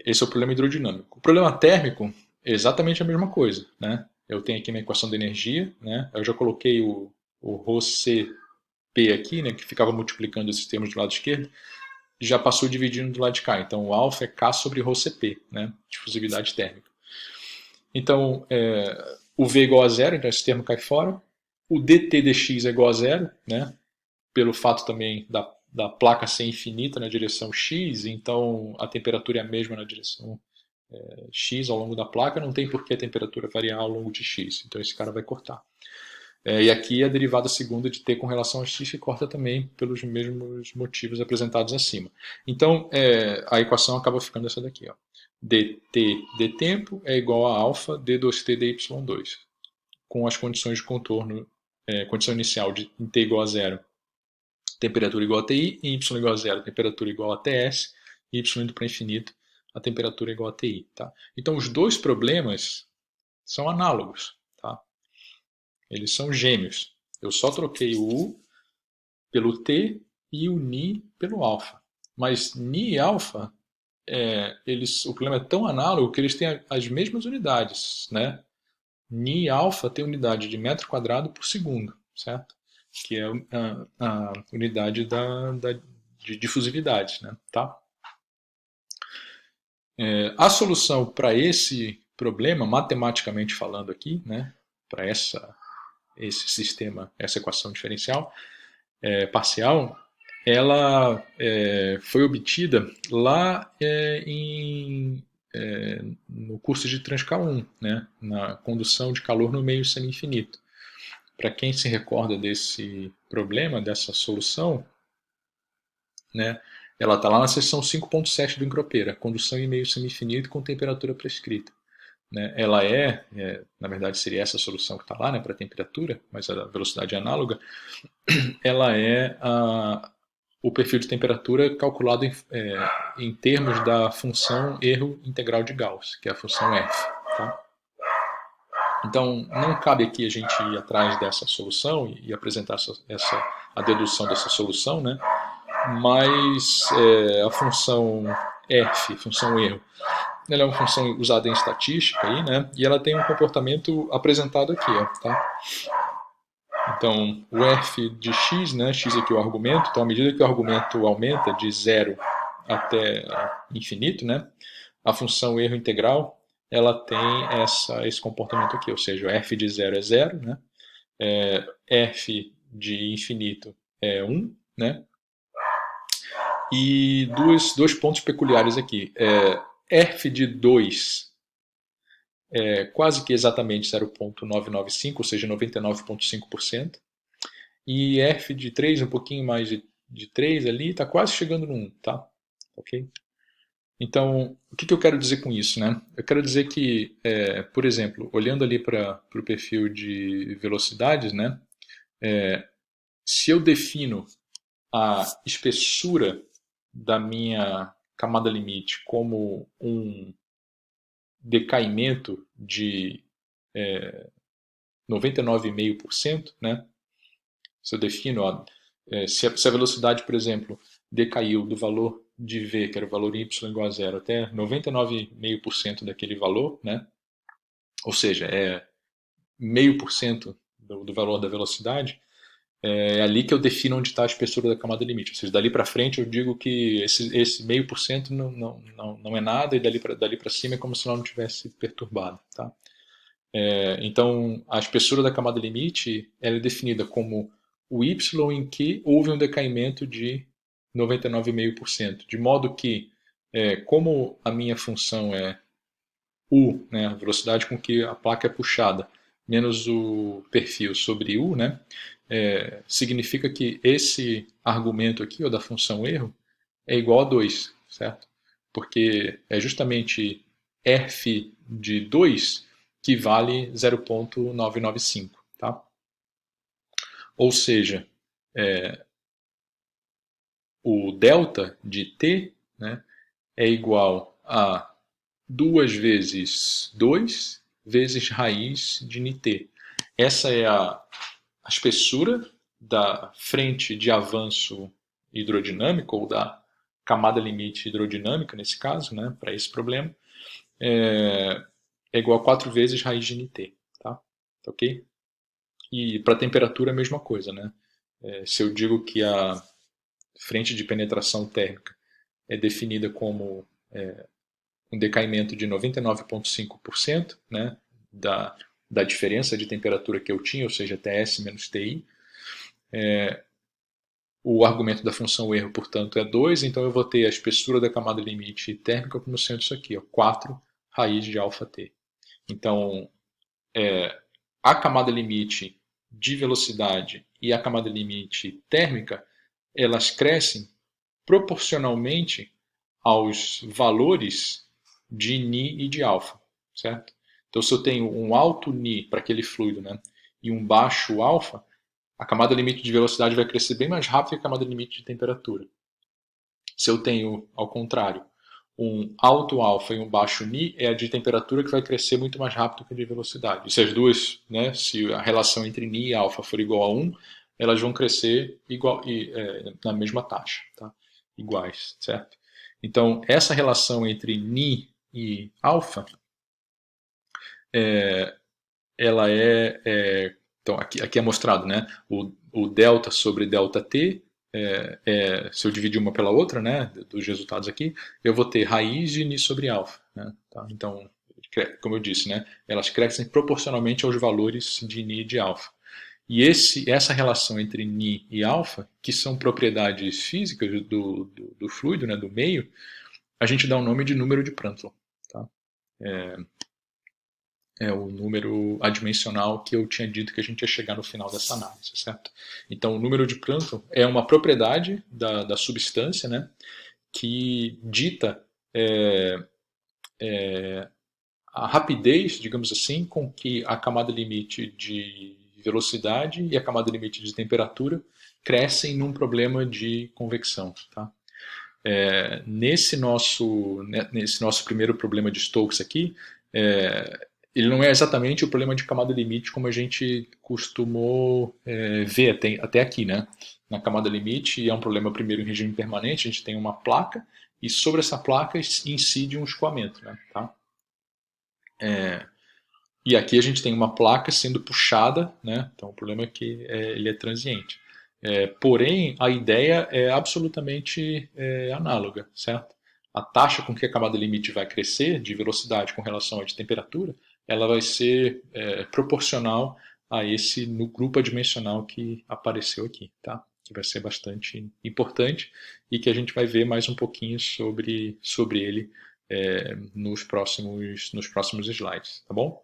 esse é o problema hidrodinâmico. O problema térmico é exatamente a mesma coisa, né? Eu tenho aqui minha equação de energia, né? Eu já coloquei o ρCp aqui, né? Que ficava multiplicando esses termos do lado esquerdo, já passou dividindo do lado de cá. Então o alfa é K sobre ρCp, né? Difusividade térmica. Então o V é igual a zero, então esse termo cai fora. O dt dx é igual a zero, né? Pelo fato também da placa ser infinita na direção x, então a temperatura é a mesma na direção x ao longo da placa, não tem por que a temperatura variar ao longo de x, então esse cara vai cortar. E aqui a derivada segunda de t com relação a x que corta também pelos mesmos motivos apresentados acima. Então a equação acaba ficando essa daqui, ó. dt de tempo é igual a alfa d2t dy2, com as condições de contorno, condição inicial de em t igual a zero, temperatura igual a TI, em y igual a zero, temperatura igual a TS, e y indo para infinito, a temperatura igual a TI. Tá? Então os dois problemas são análogos. Tá? Eles são gêmeos. Eu só troquei o U pelo T e o Ni pelo alfa. Mas Ni e alfa, o problema é tão análogo que eles têm as mesmas unidades. Né? Ni e alfa tem unidade de metro quadrado por segundo, certo? Que é a unidade de difusividade. Né? Tá? A solução para esse problema, matematicamente falando aqui, né, para esse sistema, essa equação diferencial parcial, ela foi obtida lá no curso de Transcal 1, né, na condução de calor no meio semi-infinito. Para quem se recorda desse problema, dessa solução, né, ela está lá na seção 5.7 do Encropeira, condução em meio semi-infinito com temperatura prescrita. Né? Ela na verdade seria essa a solução que está lá, né, para a temperatura, mas a velocidade é análoga, ela o perfil de temperatura calculado em termos da função erro integral de Gauss, que é a função f. Tá? Então, não cabe aqui a gente ir atrás dessa solução e apresentar a dedução dessa solução, né? Mas a função f, função erro, ela é uma função usada em estatística aí, né? E ela tem um comportamento apresentado aqui, ó, tá? Então, o f de x, né? X aqui é o argumento. Então, à medida que o argumento aumenta de zero até infinito, né? A função erro integral, ela tem esse comportamento aqui, ou seja, o f de zero é zero, né? F de infinito é 1, né? E dois pontos peculiares aqui. F de 2 é quase que exatamente 0,995, ou seja, 99,5%. E F de 3, um pouquinho mais de 3 ali, está quase chegando no 1, tá? Ok? Então, o que eu quero dizer com isso, né? Eu quero dizer que, por exemplo, olhando ali para o perfil de velocidades, né? Se eu defino a espessura da minha camada limite como um decaimento de 99,5%, né? Se eu defino, se a velocidade, por exemplo, decaiu do valor de v, que era o valor y igual a zero, até 99,5% daquele valor, né? Ou seja, 0,5% do valor da velocidade, é ali que eu defino onde está a espessura da camada limite. Ou seja, dali para frente eu digo que esse 0,5% não é nada, e dali para cima é como se ela não tivesse perturbado. Tá? Então, a espessura da camada limite ela é definida como o y em que houve um decaimento de 99,5%. De modo que, como a minha função é u, né, a velocidade com que a placa é puxada, menos o perfil sobre u, né, significa que esse argumento aqui, ó, da função erro, é igual a 2, certo? Porque é justamente f de 2 que vale 0,995, tá? Ou seja, o delta de t, né, é igual a 2 vezes 2 vezes raiz de nt. Essa é a espessura da frente de avanço hidrodinâmico, ou da camada limite hidrodinâmica, nesse caso, né, para esse problema, é igual a 4 vezes raiz de Nt. Tá? Ok? E para temperatura, a mesma coisa. Né? Se eu digo que a frente de penetração térmica é definida como um decaimento de 99,5%, né, da diferença de temperatura que eu tinha, ou seja, Ts menos Ti. O argumento da função erro, portanto, é 2, então eu vou ter a espessura da camada limite térmica como sendo isso aqui, ó, 4 raiz de αt. Então, a camada limite de velocidade e a camada limite térmica, elas crescem proporcionalmente aos valores de Ni e de alfa, certo? Então, se eu tenho um alto Ni para aquele fluido, né, e um baixo alfa, a camada limite de velocidade vai crescer bem mais rápido que a camada limite de temperatura. Se eu tenho, ao contrário, um alto alfa e um baixo Ni, é a de temperatura que vai crescer muito mais rápido que a de velocidade. E se as duas, né, se a relação entre Ni e alfa for igual a 1, elas vão crescer na mesma taxa, tá? Iguais, certo? Então, essa relação entre Ni e alfa, ela então, aqui é mostrado, né? O delta sobre delta t, se eu dividir uma pela outra, né? Dos resultados aqui, eu vou ter raiz de Ni sobre alfa. Né? Tá? Então, como eu disse, né? Elas crescem proporcionalmente aos valores de Ni e de alfa. E essa relação entre Ni e alfa, que são propriedades físicas do fluido, né? Do meio, a gente dá o nome de número de Prandtl. Tá? É o número adimensional que eu tinha dito que a gente ia chegar no final dessa análise, certo? Então, o número de Prandtl é uma propriedade da substância, né, que dita a rapidez, digamos assim, com que a camada limite de velocidade e a camada limite de temperatura crescem num problema de convecção. Tá? Nesse nosso primeiro problema de Stokes aqui, ele não é exatamente o problema de camada limite como a gente costumou ver até aqui, né? Na camada limite é um problema primeiro em regime permanente, a gente tem uma placa e sobre essa placa incide um escoamento, né? Tá? E aqui a gente tem uma placa sendo puxada, né? Então o problema é que ele é transiente. Porém, a ideia é absolutamente análoga, certo? A taxa com que a camada limite vai crescer, de velocidade com relação à de temperatura, ela vai ser proporcional a esse no grupo adimensional que apareceu aqui, tá? Que vai ser bastante importante e que a gente vai ver mais um pouquinho sobre ele nos próximos slides, tá bom?